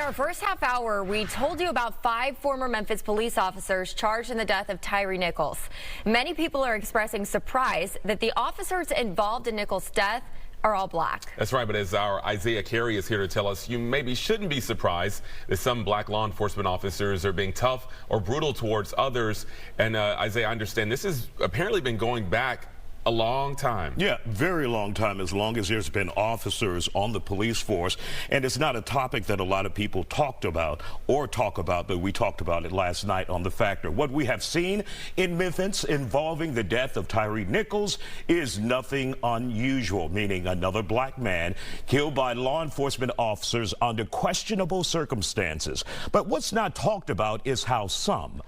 our first half hour, we told you about 5 former Memphis police officers charged in the death of Tyre Nichols. Many people are expressing surprise that the officers involved in Nichols' death are all black. That's right, but as our Isiah Carey is here to tell us, you maybe shouldn't be surprised that some black law enforcement officers are being tough or brutal towards others. And Isiah, I understand this has apparently been going back a long time. Yeah, very long time, as long as there's been officers on the police force. And it's not a topic that a lot of people talk about, but we talked about it last night on The Factor. What we have seen in Memphis involving the death of Tyre Nichols is nothing unusual, meaning another black man killed by law enforcement officers under questionable circumstances. But what's not talked about is how some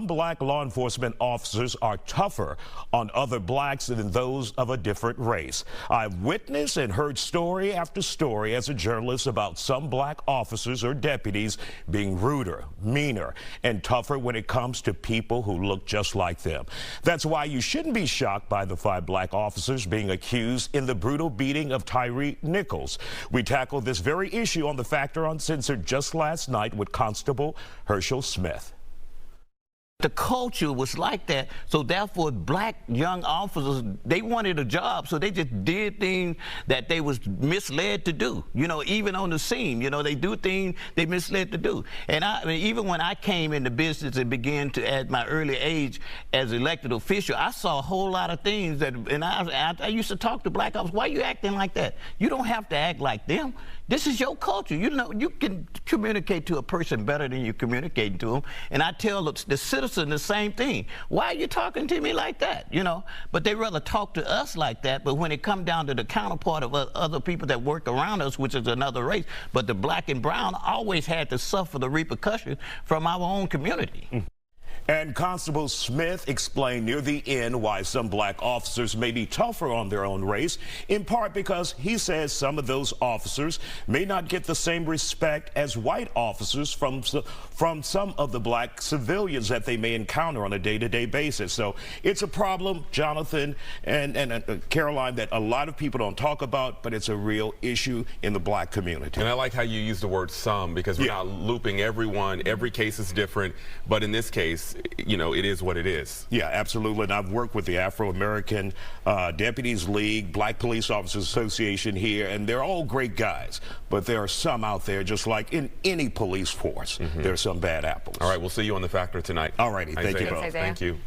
black law enforcement officers are tougher on other blacks than those of a different race. I've witnessed and heard story after story as a journalist about some black officers or deputies being ruder, meaner, and tougher when it comes to people who look just like them. That's why you shouldn't be shocked by the 5 black officers being accused in the brutal beating of Tyre Nichols. We tackled this very issue on The Factor Uncensored just last night with Constable Herschel Smith. The culture was like that, so therefore black young officers, they wanted a job, so they just did things that they was misled to do. You know, even on the scene, you know, they do things they misled to do. And I mean, even when I came into business and began to, at my early age as elected official, I saw a whole lot of things that, and I used to talk to black officers, why are you acting like that? You don't have to act like them. This is your culture. You know, you can communicate to a person better than you're communicating to them. And I tell the citizen the same thing. Why are you talking to me like that? You know, but they rather talk to us like that. But when it comes down to the counterpart of other people that work around us, which is another race, but the black and brown always had to suffer the repercussions from our own community. And Constable Smith explained near the end why some black officers may be tougher on their own race, in part because he says some of those officers may not get the same respect as white officers from some of the black civilians that they may encounter on a day-to-day basis. So it's a problem, Jonathan and Caroline, that a lot of people don't talk about, but it's a real issue in the black community. And I like how you use the word some, because we're not looping everyone. Every case is different, but in this case, you know, it is what it is. Yeah, absolutely. And I've worked with the Afro-American Deputies League, Black Police Officers Association here, and they're all great guys. But there are some out there, just like in any police force, there are some bad apples. All right, we'll see you on The Factor tonight. All righty. Thank you both. Thank you.